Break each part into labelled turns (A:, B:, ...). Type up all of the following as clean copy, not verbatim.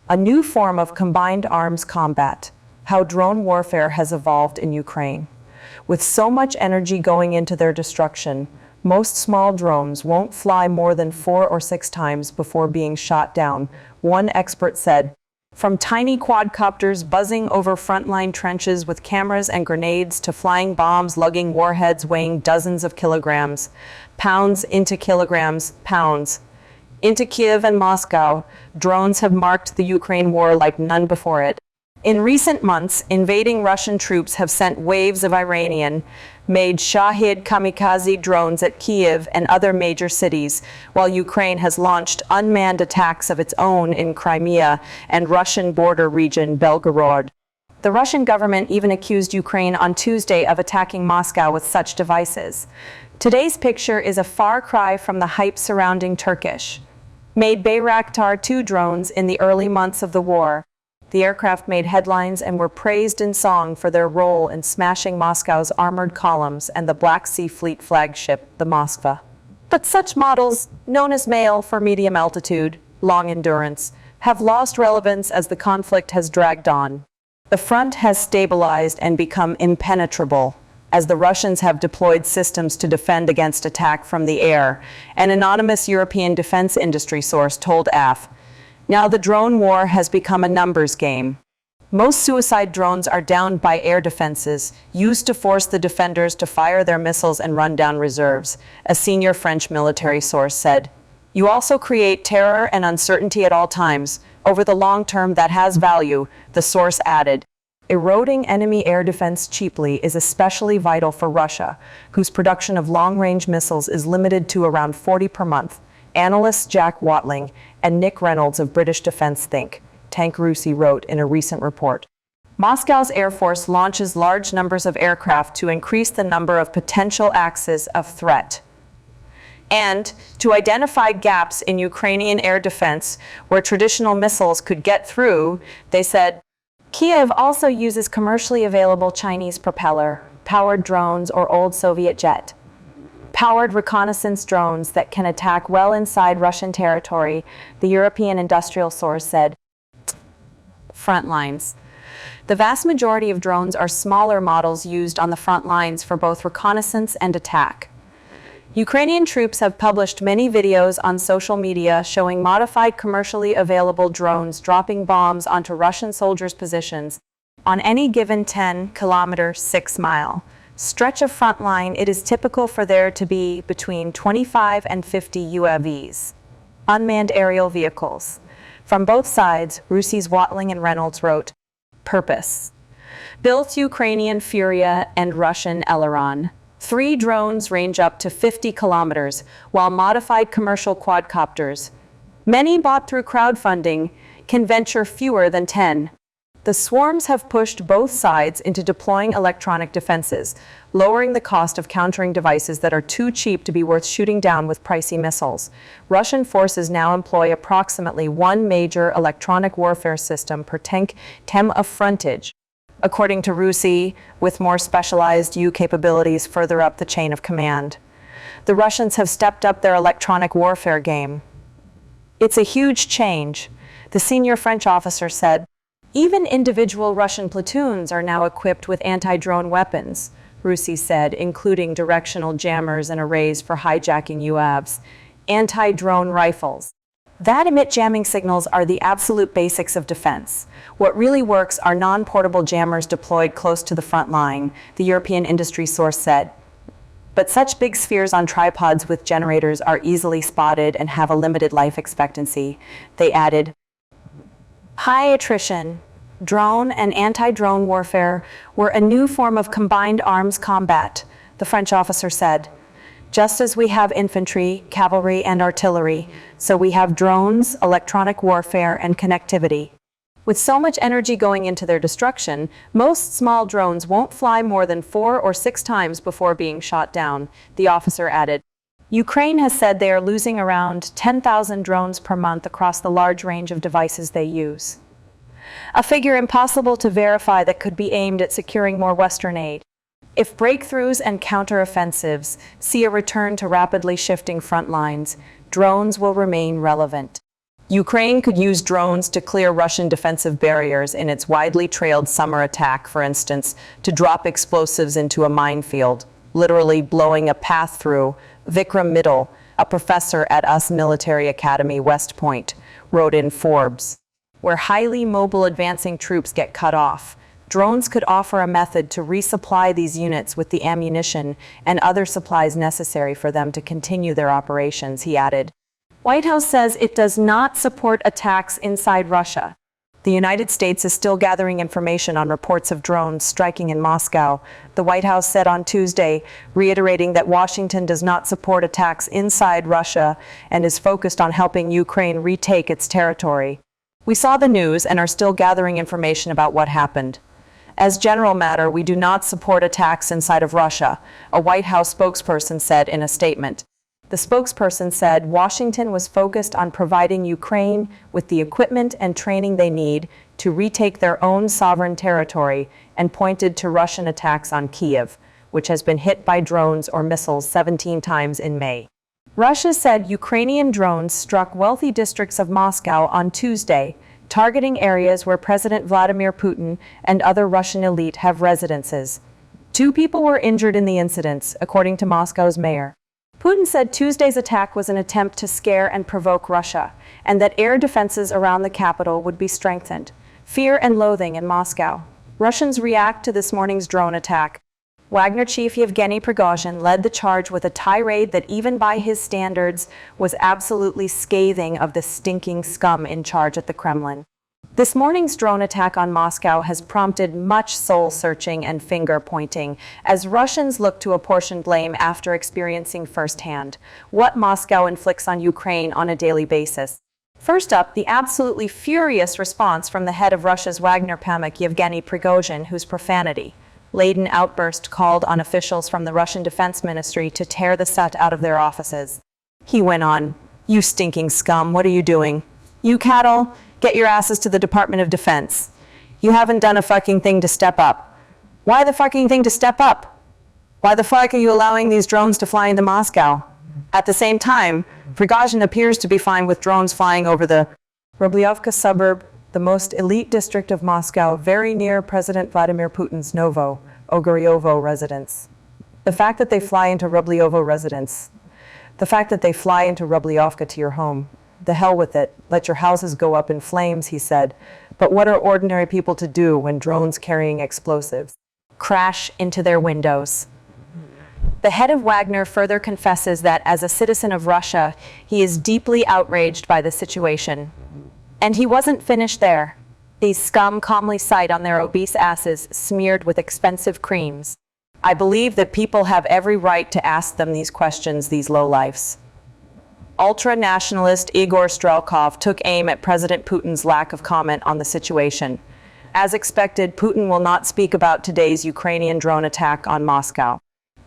A: A new form of combined arms combat. How drone warfare has evolved in Ukraine. With so much energy going into their destruction, most small drones won't fly more than 4 or 6 times before being shot down, one expert said. From tiny quadcopters buzzing over frontline trenches with cameras and grenades to flying bombs lugging warheads weighing dozens of kilograms, pounds into kilograms, pounds. Into Kiev and Moscow, drones have marked the Ukraine war like none before it. In recent months, invading Russian troops have sent waves of Iranian-made Shahid kamikaze drones at Kiev and other major cities, while Ukraine has launched unmanned attacks of its own in Crimea and Russian border region Belgorod. The Russian government even accused Ukraine on Tuesday of attacking Moscow with such devices. Today's picture is a far cry from the hype surrounding Turkish-made Bayraktar 2 drones in the early months of the war. The aircraft made headlines and were praised in song for their role in smashing Moscow's armored columns and the Black Sea Fleet flagship, the Moskva. But such models, known as MALE for medium altitude, long endurance, have lost relevance as the conflict has dragged on. The front has stabilized and become impenetrable, as the Russians have deployed systems to defend against attack from the air, an anonymous European defense industry source told AF. Now the drone war has become a numbers game. Most suicide drones are downed by air defenses, used to force the defenders to fire their missiles and run down reserves, a senior French military source said. You also create terror and uncertainty at all times. Over the long term, that has value, the source added. Eroding enemy air defense cheaply is especially vital for Russia, whose production of long-range missiles is limited to around 40 per month. Analysts Jack Watling and Nick Reynolds of British Defense Think Tank Russi wrote in a recent report. Moscow's Air Force launches large numbers of aircraft to increase the number of potential axes of threat and to identify gaps in Ukrainian air defense where traditional missiles could get through, they said. Kiev also uses commercially available Chinese propeller-powered drones or old Soviet jet-powered reconnaissance drones that can attack well inside Russian territory, the European industrial source said. Front lines. The vast majority of drones are smaller models used on the front lines for both reconnaissance and attack. Ukrainian troops have published many videos on social media showing modified commercially available drones dropping bombs onto Russian soldiers' positions. On any given 10-kilometer, 6-mile stretch of front line, it is typical for there to be between 25 and 50 UAVs, unmanned aerial vehicles. From both sides, Russi's Watling and Reynolds wrote, Purpose. Built Ukrainian Furia and Russian Eleron. 3 drones range up to 50 kilometers, while modified commercial quadcopters, many bought through crowdfunding, can venture fewer than 10. The swarms have pushed both sides into deploying electronic defenses, lowering the cost of countering devices that are too cheap to be worth shooting down with pricey missiles. Russian forces now employ approximately 1 major electronic warfare system per tank of frontage, according to Russi, with more specialized capabilities further up the chain of command. The Russians have stepped up their electronic warfare game. It's a huge change, the senior French officer said. Even individual Russian platoons are now equipped with anti-drone weapons, Russi said, including directional jammers and arrays for hijacking UAVs, anti-drone rifles that emit jamming signals are the absolute basics of defense. What really works are non-portable jammers deployed close to the front line, the European industry source said. But such big spheres on tripods with generators are easily spotted and have a limited life expectancy, they added. High attrition, drone and anti-drone warfare were a new form of combined arms combat, the French officer said. Just as we have infantry, cavalry, and artillery, so we have drones, electronic warfare, and connectivity. With so much energy going into their destruction, most small drones won't fly more than 4 or 6 times before being shot down, the officer added. Ukraine has said they are losing around 10,000 drones per month across the large range of devices they use. A figure impossible to verify that could be aimed at securing more Western aid. If breakthroughs and counteroffensives see a return to rapidly shifting front lines, drones will remain relevant. Ukraine could use drones to clear Russian defensive barriers in its widely trailed summer attack, for instance, to drop explosives into a minefield, literally blowing a path through. Vikram Mittal, a professor at US Military Academy West Point, wrote in Forbes, "Where highly mobile advancing troops get cut off, drones could offer a method to resupply these units with the ammunition and other supplies necessary for them to continue their operations," he added. White House says it does not support attacks inside Russia. The United States is still gathering information on reports of drones striking in Moscow, the White House said on Tuesday, reiterating that Washington does not support attacks inside Russia and is focused on helping Ukraine retake its territory. "We saw the news and are still gathering information about what happened. As general matter, we do not support attacks inside of Russia," a White House spokesperson said in a statement. The spokesperson said Washington was focused on providing Ukraine with the equipment and training they need to retake their own sovereign territory, and pointed to Russian attacks on Kyiv, which has been hit by drones or missiles 17 times in May. Russia said Ukrainian drones struck wealthy districts of Moscow on Tuesday, targeting areas where President Vladimir Putin and other Russian elite have residences. 2 people were injured in the incidents, according to Moscow's mayor. Putin said Tuesday's attack was an attempt to scare and provoke Russia, and that air defenses around the capital would be strengthened. Fear and loathing in Moscow. Russians react to this morning's drone attack. Wagner chief Yevgeny Prigozhin led the charge with a tirade that, even by his standards, was absolutely scathing of the stinking scum in charge at the Kremlin. This morning's drone attack on Moscow has prompted much soul-searching and finger-pointing as Russians look to apportion blame after experiencing firsthand what Moscow inflicts on Ukraine on a daily basis. First up, the absolutely furious response from the head of Russia's Wagner Panicking, Yevgeny Prigozhin, whose profanity-laden outburst called on officials from the Russian Defense Ministry to tear the set out of their offices. He went on, "You stinking scum, what are you doing? You cattle, get your asses to the Department of Defense. You haven't done a fucking thing to step up. Why the fucking thing to step up? Why the fuck are you allowing these drones to fly into Moscow?" At the same time, Prigozhin appears to be fine with drones flying over the Rublyovka suburb, the most elite district of Moscow, very near President Vladimir Putin's Novoogaryovo residence. The fact that they fly into Rublyovka to your home, the hell with it, let your houses go up in flames, he said. But what are ordinary people to do when drones carrying explosives crash into their windows? The head of Wagner further confesses that, as a citizen of Russia, he is deeply outraged by the situation. And he wasn't finished there. These scum calmly cite on their obese asses smeared with expensive creams. "I believe that people have every right to ask them these questions, these lowlifes." Ultra-nationalist Igor Strelkov took aim at President Putin's lack of comment on the situation. As expected, Putin will not speak about today's Ukrainian drone attack on Moscow.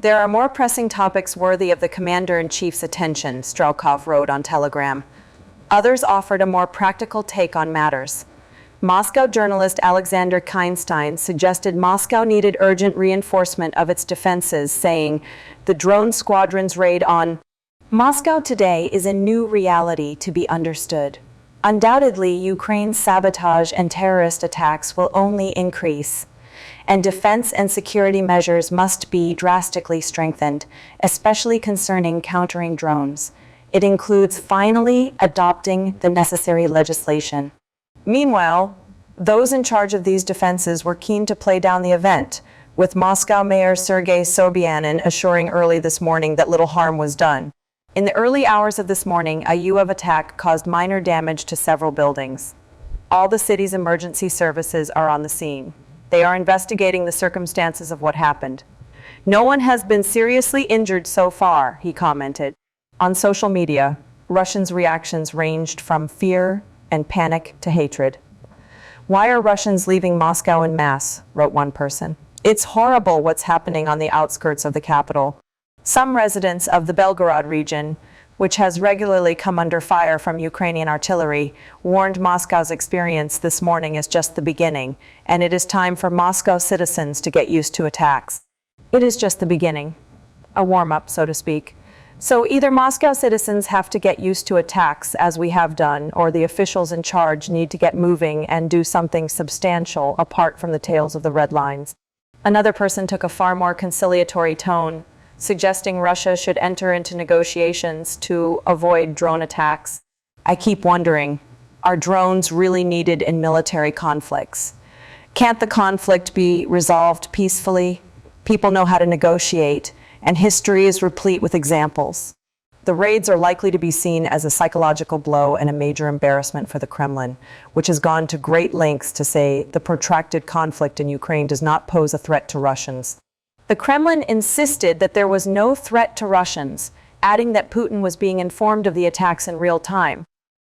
A: "There are more pressing topics worthy of the commander-in-chief's attention," Strelkov wrote on Telegram. Others offered a more practical take on matters. Moscow journalist Alexander Kinstein suggested Moscow needed urgent reinforcement of its defenses, saying, "The drone squadron's raid on Moscow today is a new reality to be understood. Undoubtedly, Ukraine's sabotage and terrorist attacks will only increase, and defense and security measures must be drastically strengthened, especially concerning countering drones. It includes finally adopting the necessary legislation." Meanwhile, those in charge of these defenses were keen to play down the event, with Moscow Mayor Sergei Sobyanin assuring early this morning that little harm was done. In the early hours of this morning, a UAV attack caused minor damage to several buildings. All the city's emergency services are on the scene. They are investigating the circumstances of what happened. "No one has been seriously injured so far," he commented. On social media, Russians' reactions ranged from fear and panic to hatred. "Why are Russians leaving Moscow en masse?" wrote one person. "It's horrible what's happening on the outskirts of the capital." Some residents of the Belgorod region, which has regularly come under fire from Ukrainian artillery, warned Moscow's experience this morning is just the beginning, and it is time for Moscow citizens to get used to attacks. It is just the beginning, a warm-up, so to speak. So either Moscow citizens have to get used to attacks, as we have done, or the officials in charge need to get moving and do something substantial apart from the tales of the red lines. Another person took a far more conciliatory tone, suggesting Russia should enter into negotiations to avoid drone attacks. I keep wondering, are drones really needed in military conflicts? Can't the conflict be resolved peacefully? People know how to negotiate, and history is replete with examples. The raids are likely to be seen as a psychological blow and a major embarrassment for the Kremlin, which has gone to great lengths to say the protracted conflict in Ukraine does not pose a threat to Russians. The Kremlin insisted that there was no threat to Russians, adding that Putin was being informed of the attacks in real time.